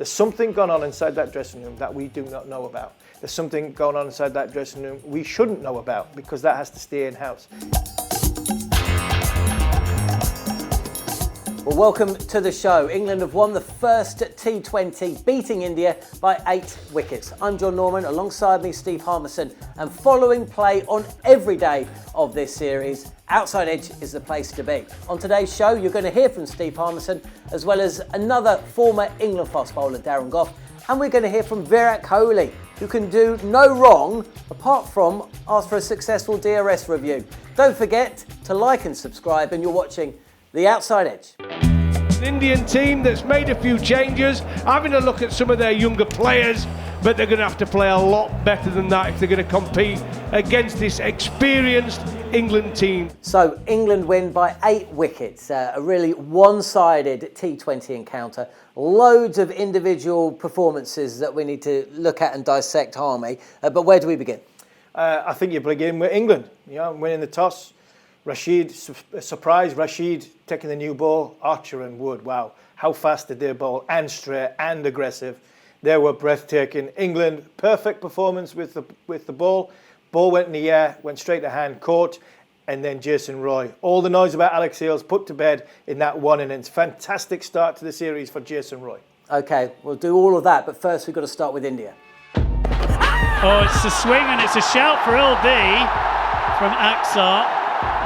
There's something going on inside that dressing room that we do not know about. There's something going on inside that dressing room we shouldn't know about, because that has to stay in-house. Well, welcome to the show. England have won the first T20, beating India by 8 wickets. I'm John Norman, alongside me Steve Harmison, and following play on every day of this series, Outside Edge is the place to be. On today's show, you're going to hear from Steve Harmison, as well as another former England fast bowler, Darren Gough, and we're going to hear from Virat Kohli, who can do no wrong apart from ask for a successful DRS review. Don't forget to like and subscribe, and you're watching The Outside Edge. An Indian team that's made a few changes, having a look at some of their younger players, but they're going to have to play a lot better than that if they're going to compete against this experienced England team. So England win by 8 wickets, a really one-sided T20 encounter. Loads of individual performances that we need to look at and dissect, Harmy. But where do we begin? I think you begin with England. You know, winning the toss. Rashid, surprise, Rashid taking the new ball. Archer and Wood, wow. How fast did they bowl, and straight and aggressive. They were breathtaking. England, perfect performance with the ball. Ball went in the air, went straight to hand, caught, and then Jason Roy. All the noise about Alex Hales put to bed in that one innings. Fantastic start to the series for Jason Roy. OK, we'll do all of that, but first we've got to start with India. Oh, it's a swing and it's a shout for LB from Aksar.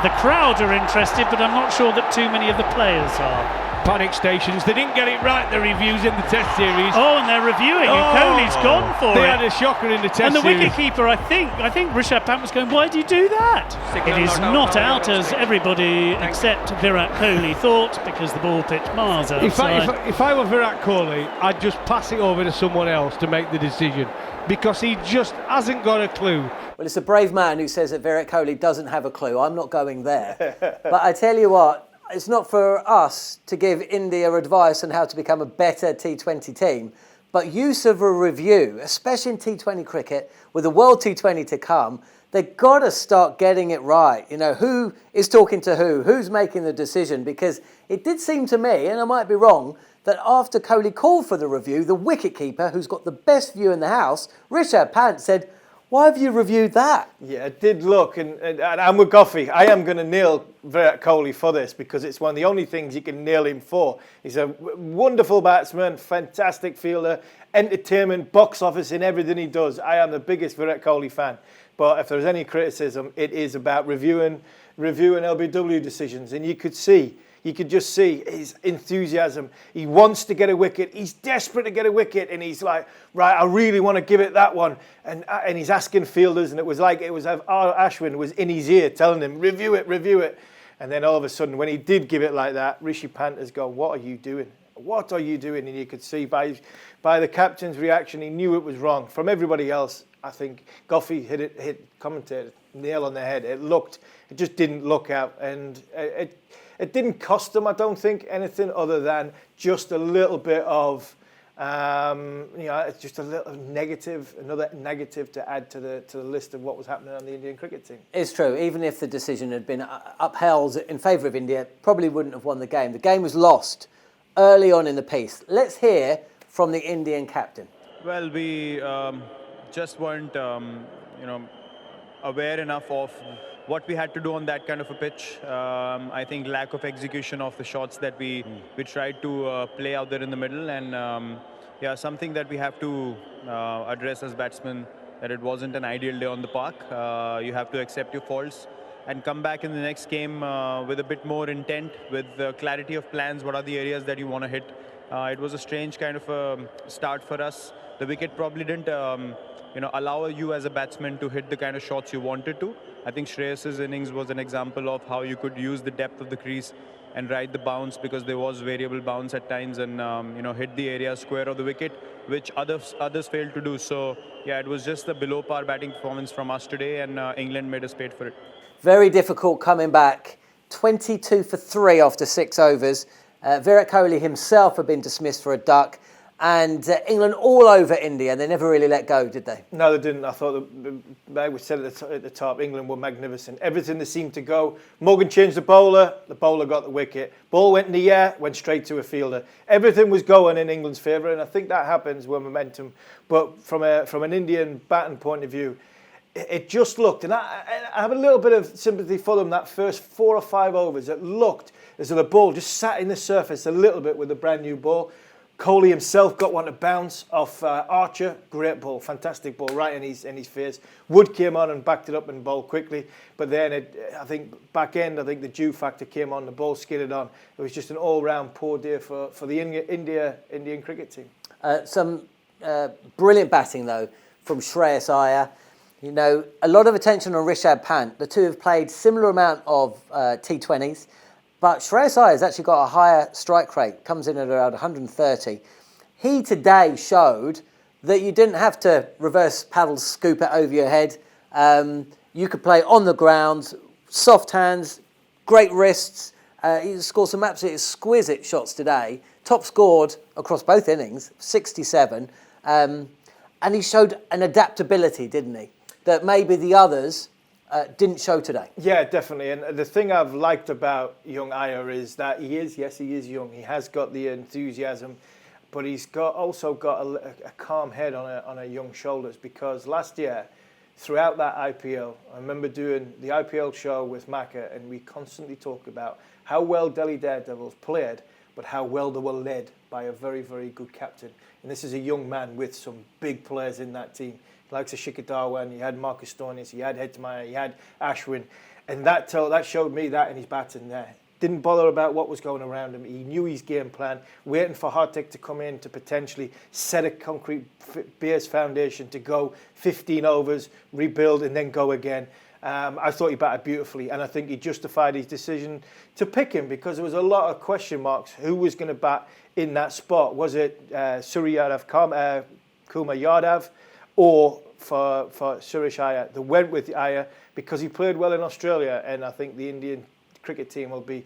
The crowd are interested, but I'm not sure that too many of the players are. Panic stations. They didn't get it right, the reviews in the Test series. Oh, and they're reviewing, and Kohli's gone for they it. They had a shocker in the Test series. And the wicketkeeper, I think Rishabh Pant was going, why do you do that? It is not out, as everybody except Virat Kohli thought, because the ball pitched miles outside. If I were Virat Kohli, I'd just pass it over to someone else to make the decision, because he just hasn't got a clue. Well, it's a brave man who says that Virat Kohli doesn't have a clue. I'm not going there. But I tell you what, it's not for us to give India advice on how to become a better T20 team, but use of a review, especially in T20 cricket, with the World T20 to come, they've got to start getting it right. You know, who is talking to who's making the decision, because it did seem to me, and I might be wrong, that after Kohli called for the review, the wicketkeeper, who's got the best view in the house, Rishabh Pant, said, why have you reviewed that? Yeah, it did look, and I'm with Goughy. I am going to nail Virat Kohli for this, because it's one of the only things you can nail him for. He's a wonderful batsman, fantastic fielder, entertainment, box office in everything he does. I am the biggest Virat Kohli fan. But if there's any criticism, it is about reviewing LBW decisions. And you could just see his enthusiasm. He wants to get a wicket. He's desperate to get a wicket, and he's like, right, I really want to give it that one. And he's asking fielders, and it was Ashwin was in his ear telling him, review it. And then all of a sudden, when he did give it like that, Rishi Pant has gone, what are you doing? What are you doing? And you could see by the captain's reaction, he knew it was wrong. From everybody else, I think Goughy hit commentator nail on the head. It just didn't look out, and it didn't cost them, I don't think, anything other than just a little bit of, it's just a little another negative to add to the list of what was happening on the Indian cricket team. It's true. Even if the decision had been upheld in favour of India, probably wouldn't have won the game. The game was lost early on in the piece. Let's hear from the Indian captain. Well, we just weren't, aware enough of what we had to do on that kind of a pitch. I think lack of execution of the shots that we tried to play out there in the middle, and something that we have to address as batsmen, that it wasn't an ideal day on the park. You have to accept your faults and come back in the next game with a bit more intent, with clarity of plans. What are the areas that you want to hit? It was a strange kind of a start for us. The wicket probably didn't allow you as a batsman to hit the kind of shots you wanted to. I think Shreyas's innings was an example of how you could use the depth of the crease and ride the bounce, because there was variable bounce at times, and hit the area square of the wicket, which others failed to do. So yeah, it was just a below par batting performance from us today, and England made us pay for it. Very difficult coming back. 22 for 3 after 6 overs. Virat Kohli himself had been dismissed for a duck. And England all over India. They never really let go, did they? No, they didn't. I thought, like we said at the top, England were magnificent. Everything they seemed to go. Morgan changed the bowler got the wicket. Ball went in the air, went straight to a fielder. Everything was going in England's favour, and I think that happens with momentum. But from an Indian batting point of view, it just looked, and I have a little bit of sympathy for them, that first 4 or 5 overs. It looked as though the ball just sat in the surface a little bit with a brand new ball. Kohli himself got one to bounce off Archer. Great ball, fantastic ball, right in his face. Wood came on and backed it up and bowled quickly. But then I think the dew factor came on, the ball skidded on. It was just an all-round poor day for the Indian cricket team. Some brilliant batting, though, from Shreyas Iyer. You know, a lot of attention on Rishabh Pant. The two have played similar amount of T20s. But Shreyas Iyer has actually got a higher strike rate, comes in at around 130. He today showed that you didn't have to reverse paddle scoop it over your head. You could play on the ground, soft hands, great wrists. He scored some absolutely exquisite shots today. Top scored across both innings, 67. And he showed an adaptability, didn't he? That maybe the others didn't show today. Yeah, definitely. And the thing I've liked about young Iyer is that he is young. He has got the enthusiasm, but he's also got a calm head on a young shoulders, because last year, throughout that IPL, I remember doing the IPL show with Macca, and we constantly talk about how well Delhi Daredevils played, but how well they were led by a very, very good captain. And this is a young man with some big players in that team. Like Shikhar Dhawan, you had Marcus Stoinis, you had Hetmeyer, you had Ashwin, and that showed me that in his batting there. Didn't bother about what was going around him. He knew his game plan, waiting for Hardik to come in to potentially set a concrete base foundation to go 15 overs, rebuild, and then go again. I thought he batted beautifully, and I think he justified his decision to pick him, because there was a lot of question marks. Who was going to bat in that spot? Was it Kumar Yadav, or for Suresh Iyer? They went with Iyer because he played well in Australia, and I think the Indian cricket team will be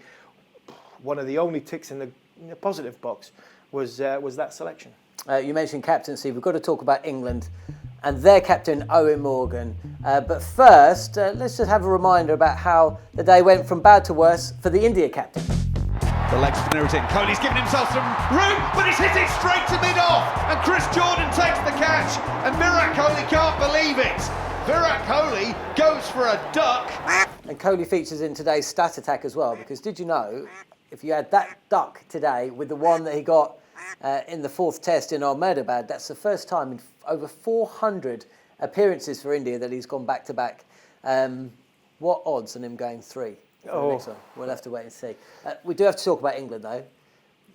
one of the only ticks in the positive box was that selection. You mentioned captaincy. We've got to talk about England and their captain, Owen Morgan. But first, let's just have a reminder about how the day went from bad to worse for the India captain. The leg spinner is in. Kohli's given himself some room, but he's hit it straight to mid-off. And Chris Jordan takes the catch. And Virat Kohli can't believe it. Virat Kohli goes for a duck. And Kohli features in today's stat attack as well, because did you know, if you had that duck today with the one that he got in the 4th test in Ahmedabad, that's the first time in over 400 appearances for India that he's gone back-to-back. What odds on him going 3? We'll have to wait and see. We do have to talk about England, though.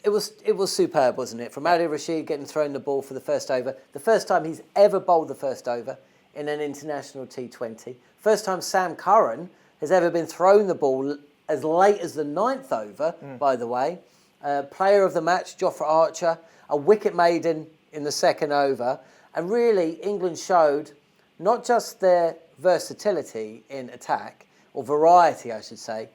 It was superb, wasn't it? From Ali Rashid getting thrown the ball for the first over. The first time he's ever bowled the first over in an international T20. First time Sam Curran has ever been thrown the ball as late as the 9th over, by the way. Player of the match, Jofra Archer. A wicket maiden in the 2nd over. And really, England showed not just their versatility in attack, or variety, I should say,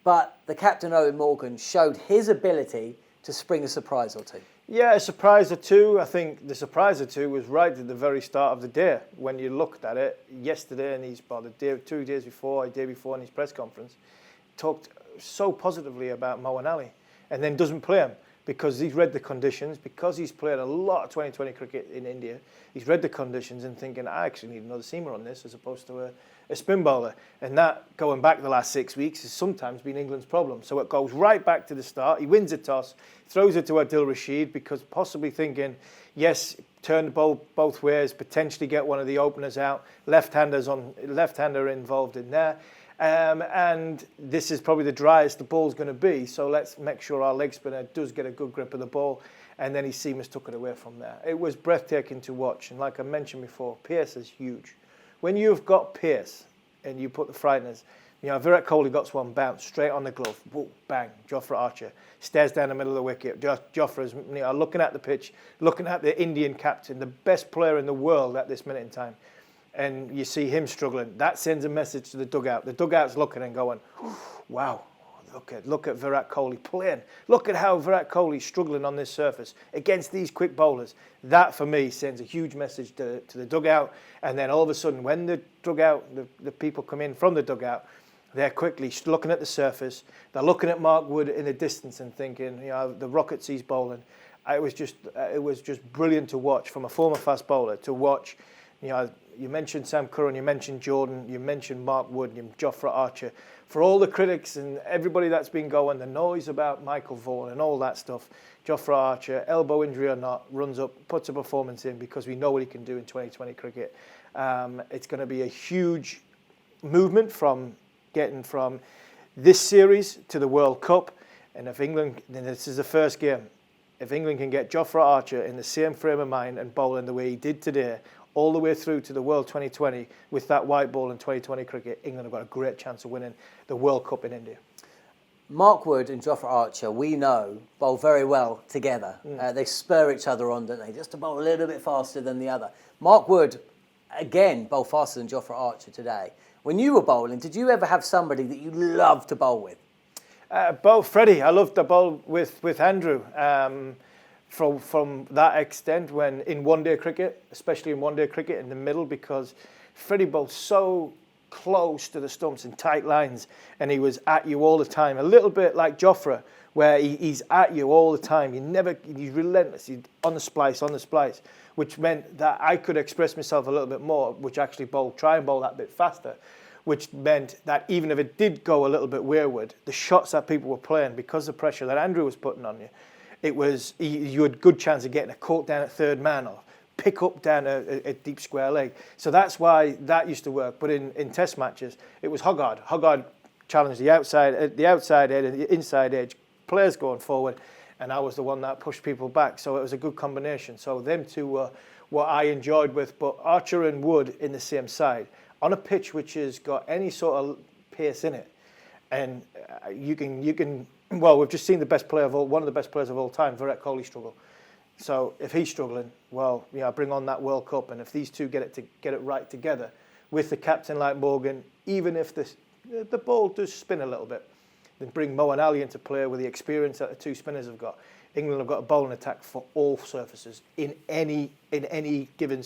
but the captain, Owen Morgan, showed his ability to spring a surprise or two. Yeah, a surprise or two. I think the surprise or two was right at the very start of the day. When you looked at it yesterday, and 2 days before, a day before in his press conference, talked so positively about Moeen Ali, and then doesn't play him because he's read the conditions, because he's played a lot of 2020 cricket in India. He's read the conditions and thinking, I actually need another seamer on this as opposed to a spin bowler. And that, going back the last 6 weeks, has sometimes been England's problem. So it goes right back to the start. He wins a toss, throws it to Adil Rashid, because possibly thinking, yes, turn the ball both ways, potentially get one of the openers out, left-hander involved in there. And this is probably the driest the ball's going to be, so let's make sure our leg spinner does get a good grip of the ball, and then his seamers took it away from there. It was breathtaking to watch, and like I mentioned before, pace is huge. When you've got pace and you put the frighteners, Virat Kohli got one bounce straight on the glove, whoa, bang, Jofra Archer, stares down the middle of the wicket. Jofra's looking at the pitch, looking at the Indian captain, the best player in the world at this minute in time. And you see him struggling. That sends a message to the dugout. The dugout's looking and going, wow, look at Virat Kohli playing. Look at how Virat Kohli's struggling on this surface against these quick bowlers. That, for me, sends a huge message to the dugout. And then all of a sudden, when the dugout, the people come in from the dugout, they're quickly looking at the surface. They're looking at Mark Wood in the distance and thinking, the rockets he's bowling. It was just brilliant to watch from a former fast bowler to watch. You mentioned Sam Curran, you mentioned Jordan, you mentioned Mark Wood, you Jofra Archer. For all the critics and everybody that's been going, the noise about Michael Vaughan and all that stuff, Jofra Archer, elbow injury or not, runs up, puts a performance in because we know what he can do in 2020 cricket. It's going to be a huge movement from getting from this series to the World Cup. And if England, then this is the first game, if England can get Jofra Archer in the same frame of mind and bowling the way he did today, all the way through to the World 2020 with that white ball in 2020 cricket, England have got a great chance of winning the World Cup in India. Mark Wood and Jofra Archer, we know, bowl very well together. They spur each other on, don't they? Just to bowl a little bit faster than the other. Mark Wood, again, bowled faster than Jofra Archer today. When you were bowling, did you ever have somebody that you loved to bowl with? Both Freddie. I loved to bowl with Andrew. From that extent, when in one-day cricket, especially in one-day cricket in the middle, because Freddie bowled so close to the stumps in tight lines, and he was at you all the time. A little bit like Jofra, where he's at you all the time. He's relentless. He's on the splice, which meant that I could express myself a little bit more, which actually try and bowl that bit faster, which meant that even if it did go a little bit wayward, the shots that people were playing, because of the pressure that Andrew was putting on you, you had a good chance of getting a caught down at third man or pick up down a deep square leg. So that's why that used to work. But in test matches, it was Hoggard. Hoggard challenged the outside edge and the inside edge, players going forward, and I was the one that pushed people back. So it was a good combination. So them two were what I enjoyed with, but Archer and Wood in the same side on a pitch which has got any sort of pace in it, and you can. Well, we've just seen one of the best players of all time, Virat Kohli, struggle. So if he's struggling, well, bring on that World Cup, and if these two get it right together, with the captain like Morgan, even if the ball does spin a little bit, then bring Moeen Ali into play with the experience that the two spinners have got. England have got a bowling attack for all surfaces in any given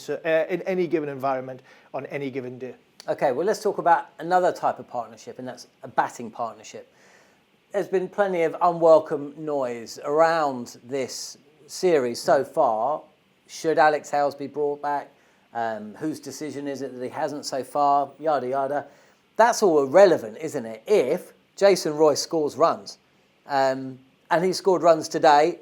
environment on any given day. Okay, well, let's talk about another type of partnership, and that's a batting partnership. There's been plenty of unwelcome noise around this series so far. Should Alex Hales be brought back? Whose decision is it that he hasn't so far? Yada, yada. That's all irrelevant, isn't it? If Jason Roy scores runs, and he scored runs today,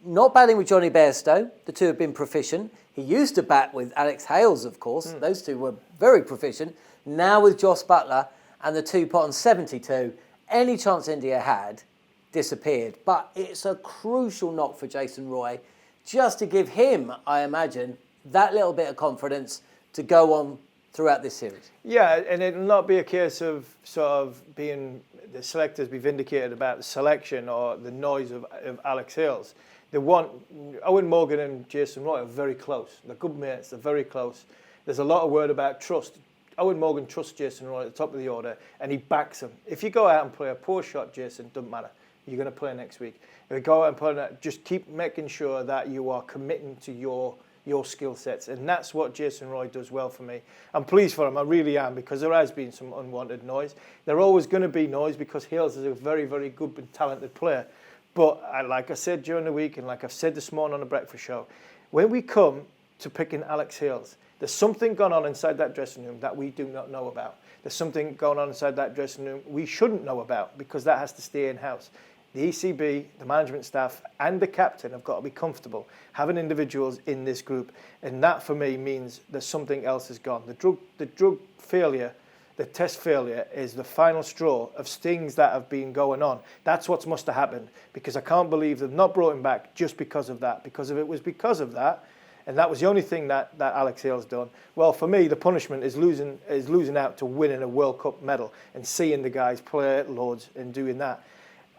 not batting with Johnny Bairstow. The two have been proficient. He used to bat with Alex Hales, of course. Those two were very proficient. Now with Joss Buttler, and the two put on 72. Any chance India had disappeared. But it's a crucial knock for Jason Roy, just to give him, I imagine, that little bit of confidence to go on throughout this series. Yeah, and it'll not be a case of sort of being the selectors be vindicated about the selection or the noise of Alex Hales. Owen Morgan and Jason Roy are very close. They're good mates. They're very close. There's a lot of word about trust. Owen Morgan trusts Jason Roy at the top of the order, and he backs him. If you go out and play a poor shot, Jason, doesn't matter. You're going to play next week. If you go out and play that, just keep making sure that you are committing to your skill sets, and that's what Jason Roy does well for me. I'm pleased for him, I really am, because there has been some unwanted noise. There's always going to be noise because Hales is a very, very good and talented player. But like I said during the week, and like I've said this morning on the breakfast show, when we come to picking Alex Hales, there's something going on inside that dressing room that we do not know about. There's something going on inside that dressing room we shouldn't know about, because that has to stay in-house. The ECB, the management staff, and the captain have got to be comfortable having individuals in this group, and that for me means that something else has gone. The drug failure, the test failure, is the final straw of things that have been going on. That's what must have happened, because I can't believe they've not brought him back just because of that. Because if it was because of that, and that was the only thing that Alex Hales done, well, for me, the punishment is losing out to winning a World Cup medal and seeing the guys play at Lords and doing that.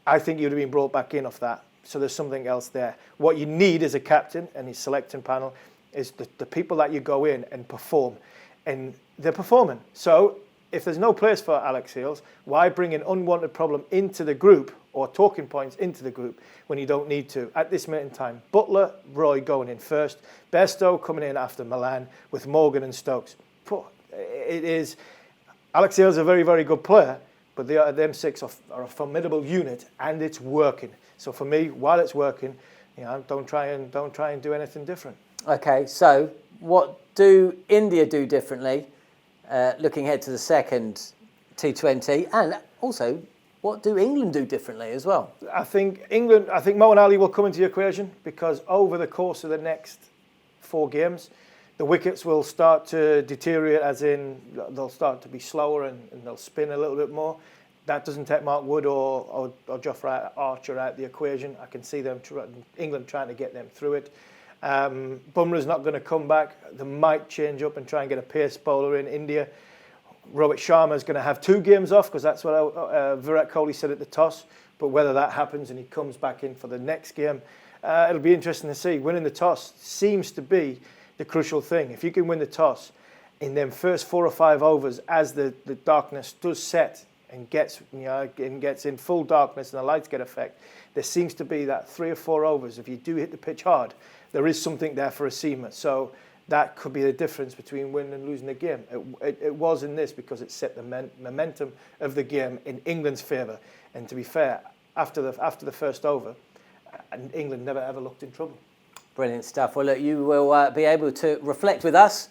I think you'd have been brought back in off that. So there's something else there. What you need as a captain and his selecting panel is the people that you go in and perform. And they're performing. So if there's no place for Alex Hales, why bring an unwanted problem into the group or talking points into the group when you don't need to? At this minute in time, Butler, Roy going in first, Bairstow coming in after Milan with Morgan and Stokes. It is, Alex Hales is a very, very good player, but them six are a formidable unit, and it's working. So for me, while it's working, don't try and do anything different. Okay, so what do India do differently, looking ahead to the second T20, and also what do England do differently as well? I think Mo and Ali will come into the equation, because over the course of the next 4 games, the wickets will start to deteriorate, as in they'll start to be slower and they'll spin a little bit more. That doesn't take Mark Wood or Jofra Archer out of the equation. I can see England trying to get them through it. Bumrah's not going to come back. They might change up and try and get a pace bowler in India. Rohit Sharma's going to have 2 games off, because that's what Virat Kohli said at the toss. But whether that happens and he comes back in for the next game, it'll be interesting to see. Winning the toss seems to be the crucial thing. If you can win the toss in them first 4 or 5 overs, as the darkness does set and gets in full darkness and the lights get effect, there seems to be that 3 or 4 overs. If you do hit the pitch hard, there is something there for a seamer. So that could be the difference between winning and losing the game. It was in this, because it set the momentum of the game in England's favour. And to be fair, after the first over, England never ever looked in trouble. Brilliant stuff. Well, look, you will be able to reflect with us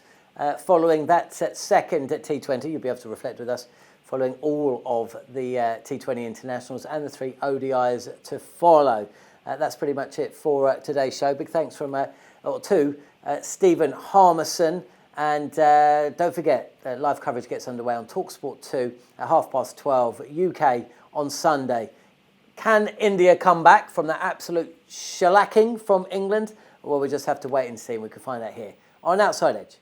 following that second T20. You'll be able to reflect with us following all of the T20 internationals and the 3 ODIs to follow. That's pretty much it for today's show. Big thanks to Stephen Harmison. And don't forget, live coverage gets underway on talkSPORT 2 at 12:30 UK on Sunday. Can India come back from that absolute shellacking from England? Well, we just have to wait and see, and we can find out here on Outside Edge.